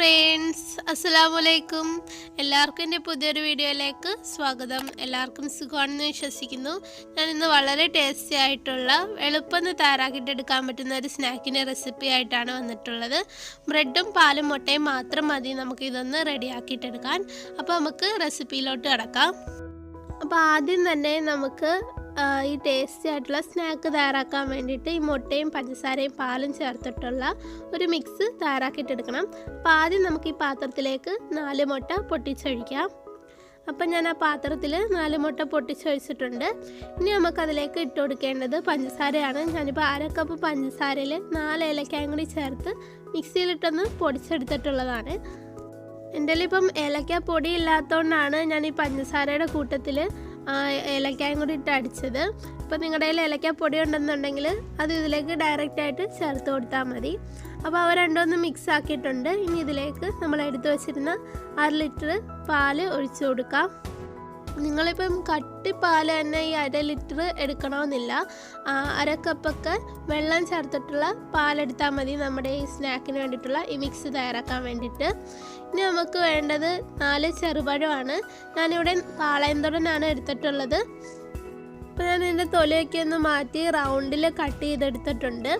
Friends, അസ്സലാമലൈക്കും. എല്ലാവർക്കും എൻ്റെ പുതിയൊരു വീഡിയോയിലേക്ക് സ്വാഗതം. എല്ലാവർക്കും സുഖമാണെന്ന് വിശ്വസിക്കുന്നു. ഞാൻ ഇന്ന് വളരെ ടേസ്റ്റി ആയിട്ടുള്ള എളുപ്പം തയ്യാറാക്കിയിട്ടെടുക്കാൻ പറ്റുന്ന ഒരു സ്നാക്കിൻ്റെ റെസിപ്പി ആയിട്ടാണ് വന്നിട്ടുള്ളത്. ബ്രെഡും പാലും മുട്ടയും മാത്രം മതി നമുക്കിതൊന്ന് റെഡിയാക്കിയിട്ടെടുക്കാൻ. അപ്പോൾ നമുക്ക് റെസിപ്പിയിലോട്ട് കിടക്കാം. അപ്പോൾ ആദ്യം തന്നെ നമുക്ക് ഈ ടേസ്റ്റി ആയിട്ടുള്ള സ്നാക്ക് തയ്യാറാക്കാൻ വേണ്ടിയിട്ട് ഈ മുട്ടയും പഞ്ചസാരയും പാലും ചേർത്തിട്ടുള്ള ഒരു മിക്സ് തയ്യാറാക്കിയിട്ടെടുക്കണം. അപ്പോൾ ആദ്യം നമുക്ക് ഈ പാത്രത്തിലേക്ക് 4 മുട്ട പൊട്ടിച്ചൊഴിക്കാം. അപ്പം ഞാൻ ആ പാത്രത്തിൽ 4 മുട്ട പൊട്ടിച്ചൊഴിച്ചിട്ടുണ്ട്. ഇനി നമുക്കതിലേക്ക് ഇട്ട് കൊടുക്കേണ്ടത് പഞ്ചസാരയാണ്. ഞാനിപ്പോൾ 1/2 കപ്പ് പഞ്ചസാരയിൽ 4 ഏലക്കായും കൂടി ചേർത്ത് മിക്സിയിലിട്ടൊന്ന് പൊടിച്ചെടുത്തിട്ടുള്ളതാണ്. എൻ്റെ ഇപ്പം ഏലക്ക പൊടി ഇല്ലാത്തതുകൊണ്ടാണ് ഞാൻ ഈ പഞ്ചസാരയുടെ കൂട്ടത്തിൽ ഏലക്കായും കൂടി ഇട്ട് അടിച്ചത്. ഇപ്പോൾ നിങ്ങളുടെ കയ്യിൽ ഏലക്ക പൊടി ഉണ്ടെന്നുണ്ടെങ്കിൽ അത് ഇതിലേക്ക് ഡയറക്റ്റായിട്ട് ചേർത്ത് കൊടുത്താൽ മതി. അപ്പോൾ അവ രണ്ടൊന്ന് മിക്സ് ആക്കിയിട്ടുണ്ട്. ഇനി ഇതിലേക്ക് നമ്മൾ എടുത്തു വച്ചിരുന്ന 1/2 ലിറ്റർ പാല് ഒഴിച്ചു കൊടുക്കാം. നിങ്ങളിപ്പം കട്ടിപ്പാൽ തന്നെ ഈ 1/2 ലിറ്റർ എടുക്കണമെന്നില്ല. 1/2 കപ്പൊക്കെ വെള്ളം ചേർത്തിട്ടുള്ള പാലെടുത്താൽ മതി നമ്മുടെ ഈ സ്നാക്കിന് വേണ്ടിയിട്ടുള്ള ഈ മിക്സ് തയ്യാറാക്കാൻ വേണ്ടിയിട്ട്. ഇനി നമുക്ക് വേണ്ടത് 4 ചെറുപഴമാണ്. ഞാനിവിടെ പാളയംതൊടനാണ് എടുത്തിട്ടുള്ളത്. അപ്പോൾ ഞാൻ ഇതിൻ്റെ തൊലിയൊക്കെ ഒന്ന് മാറ്റി റൗണ്ടിൽ കട്ട് ചെയ്തെടുത്തിട്ടുണ്ട്.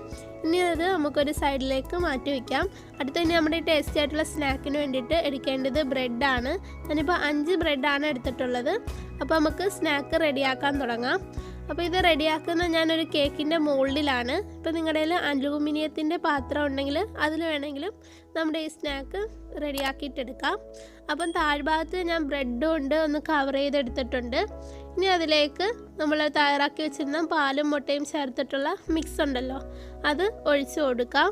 ഇനി അത് നമുക്കൊരു സൈഡിലേക്ക് മാറ്റി വയ്ക്കാം. അടുത്തന്നെ നമ്മുടെ ടേസ്റ്റി ആയിട്ടുള്ള സ്നാക്കിന് വേണ്ടിയിട്ട് എടുക്കേണ്ടത് ബ്രെഡാണ്. ഞാനിപ്പോൾ 5 ബ്രെഡാണ് എടുത്തിട്ടുള്ളത്. അപ്പോൾ നമുക്ക് സ്നാക്ക് റെഡിയാക്കാൻ തുടങ്ങാം. അപ്പോൾ ഇത് റെഡിയാക്കുന്ന ഞാനൊരു കേക്കിൻ്റെ മോൾഡിലാണ്. ഇപ്പോൾ നിങ്ങളുടെ കയ്യിൽ അലൂമിനിയത്തിൻ്റെ പാത്രം ഉണ്ടെങ്കിൽ അതിൽ വേണമെങ്കിലും നമ്മുടെ ഈ സ്നാക്ക് റെഡിയാക്കിയിട്ടെടുക്കാം. അപ്പം താഴ്ഭാഗത്ത് ഞാൻ ബ്രെഡ് കൊണ്ട് ഒന്ന് കവർ ചെയ്തെടുത്തിട്ടുണ്ട്. ഇനി അതിലേക്ക് നമ്മൾ തയ്യാറാക്കി വെച്ചിരുന്ന പാലും മുട്ടയും ചേർത്തിട്ടുള്ള മിക്സ് ഉണ്ടല്ലോ, അത് ഒഴിച്ചു കൊടുക്കാം.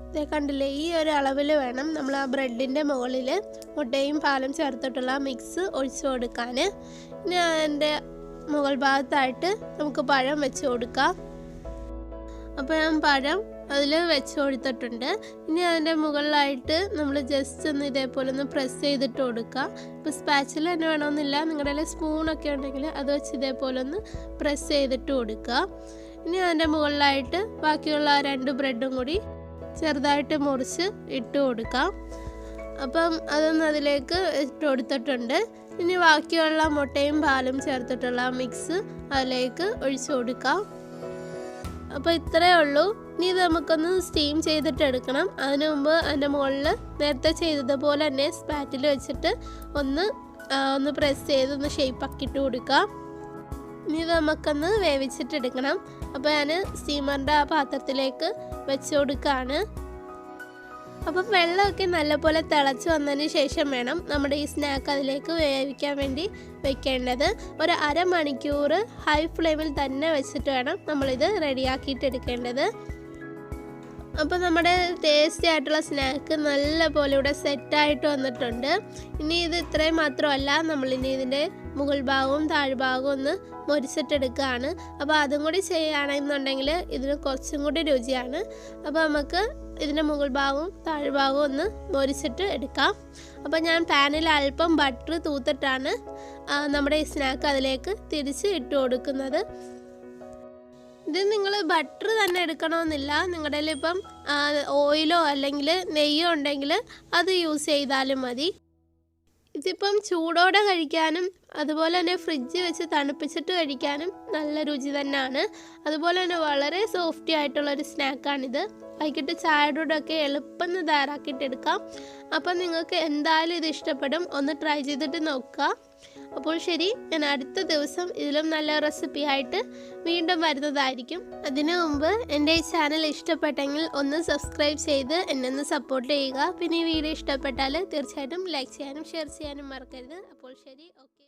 ഇതേ കണ്ടില്ലേ, ഈ ഒരു അളവിൽ വേണം നമ്മൾ ആ ബ്രെഡിൻ്റെ മുകളിൽ മുട്ടയും പാലും ചേർത്തിട്ടുള്ള മിക്സ് ഒഴിച്ചു കൊടുക്കാൻ. ഇനി അതിൻ്റെ മുകൾ ഭാഗത്തായിട്ട് നമുക്ക് പഴം വെച്ച് കൊടുക്കാം. അപ്പോൾ ഞാൻ പഴം അതിൽ വെച്ച് കൊടുത്തിട്ടുണ്ട്. ഇനി അതിൻ്റെ മുകളിലായിട്ട് നമ്മൾ ജസ്റ്റ് ഒന്ന് ഇതേപോലെ ഒന്ന് പ്രസ് ചെയ്തിട്ട് കൊടുക്കുക. ഇപ്പോൾ സ്പാച്ചിൽ തന്നെ വേണമെന്നില്ല, നിങ്ങളുടെ കയ്യിൽ സ്പൂണൊക്കെ ഉണ്ടെങ്കിൽ അത് വെച്ച് ഇതേപോലെ ഒന്ന് പ്രസ് ചെയ്തിട്ട് കൊടുക്കുക. ഇനി അതിൻ്റെ മുകളിലായിട്ട് ബാക്കിയുള്ള 2 ബ്രെഡും കൂടി ചെറുതായിട്ട് മുറിച്ച് ഇട്ട് കൊടുക്കാം. അപ്പം അതൊന്ന് അതിലേക്ക് ഇട്ട് കൊടുത്തിട്ടുണ്ട്. ഇനി ബാക്കിയുള്ള മുട്ടയും പാലും ചേർത്തിട്ടുള്ള മിക്സ് അതിലേക്ക് ഒഴിച്ചു കൊടുക്കാം. അപ്പോൾ ഇത്രയേ ഉള്ളൂ. ഇനി ഇത് നമുക്കൊന്ന് സ്റ്റീം ചെയ്തിട്ട് എടുക്കണം. അതിനു മുമ്പ് അതിൻ്റെ മുകളിൽ നേരത്തെ ചെയ്തതുപോലെ തന്നെ സ്പാറ്റിൽ വെച്ചിട്ട് ഒന്ന് പ്രസ് ചെയ്ത് ഒന്ന് ഷേപ്പാക്കിയിട്ട് കൊടുക്കാം. ഇനി ഇത് നമുക്കൊന്ന് വേവിച്ചിട്ടെടുക്കണം. അപ്പോൾ ഞാൻ സ്റ്റീമറിൻ്റെ ആ പാത്രത്തിലേക്ക് വെച്ച് കൊടുക്കുകയാണ്. അപ്പം വെള്ളമൊക്കെ നല്ലപോലെ തിളച്ച് വന്നതിന് ശേഷം വേണം നമ്മുടെ ഈ സ്നാക്ക് അതിലേക്ക് വേവിക്കാൻ വേണ്ടി വെക്കേണ്ടത്. ഒരു 1/2 മണിക്കൂർ ഹൈ ഫ്ലെയിമിൽ തന്നെ വെച്ചിട്ട് വേണം നമ്മളിത് റെഡിയാക്കിയിട്ട് എടുക്കേണ്ടത്. അപ്പോൾ നമ്മുടെ ടേസ്റ്റി ആയിട്ടുള്ള സ്നാക്ക് നല്ലപോലെ ഇവിടെ സെറ്റായിട്ട് വന്നിട്ടുണ്ട്. ഇനി ഇത് ഇത്രയും മാത്രമല്ല, നമ്മളിനി ഇതിൻ്റെ മുകൾ ഭാഗവും താഴ്ഭാഗവും ഒന്ന് മൊരിച്ചിട്ടെടുക്കുകയാണ്. അപ്പോൾ അതും കൂടി ചെയ്യുകയാണെന്നുണ്ടെങ്കിൽ ഇതിന് കുറച്ചും കൂടി രുചിയാണ്. അപ്പോൾ നമുക്ക് ഇതിൻ്റെ മുകൾ ഭാഗവും താഴ്ഭാഗവും ഒന്ന് മൊരിച്ചിട്ട് എടുക്കാം. അപ്പോൾ ഞാൻ പാനിൽ അല്പം ബട്ടർ തൂത്തിട്ടാണ് നമ്മുടെ ഈ സ്നാക്ക് അതിലേക്ക് തിരിച്ച് ഇട്ട് കൊടുക്കുന്നത്. ഇത് നിങ്ങൾ ബട്ടർ തന്നെ എടുക്കണമെന്നില്ല. നിങ്ങളുടെ കയ്യിൽ ഇപ്പം ഓയിലോ അല്ലെങ്കിൽ നെയ്യോ ഉണ്ടെങ്കിൽ അത് യൂസ് ചെയ്താലും മതി. ഇതിപ്പം ചൂടോടെ കഴിക്കാനും അതുപോലെ തന്നെ ഫ്രിഡ്ജ് വെച്ച് തണുപ്പിച്ചിട്ട് കഴിക്കാനും നല്ല രുചി തന്നെയാണ്. അതുപോലെ തന്നെ വളരെ സോഫ്റ്റി ആയിട്ടുള്ളൊരു സ്നാക്കാണിത്. വൈകിട്ട് ചായയുടെ കൂടെയൊക്കെ എളുപ്പം തയ്യാറാക്കിയിട്ടെടുക്കാം. അപ്പം നിങ്ങൾക്ക് എന്തായാലും ഇത് ഇഷ്ടപ്പെടും. ഒന്ന് ട്രൈ ചെയ്തിട്ട് നോക്കുക. അപ്പോൾ ശരി, ഞാൻ അടുത്ത ദിവസം ഇതിലും നല്ല റെസിപ്പി ആയിട്ട് വീണ്ടും വരുന്നതായിരിക്കും. അതിനു മുമ്പ് എൻ്റെ ഈ ചാനൽ ഇഷ്ടപ്പെട്ടെങ്കിൽ ഒന്ന് സബ്സ്ക്രൈബ് ചെയ്ത് എന്നെ ഒന്ന് സപ്പോർട്ട് ചെയ്യുക. പിന്നെ ഈ വീഡിയോ ഇഷ്ടപ്പെട്ടാൽ തീർച്ചയായിട്ടും ലൈക്ക് ചെയ്യാനും ഷെയർ ചെയ്യാനും മറക്കരുത്. അപ്പോൾ ശരി, ഓക്കെ.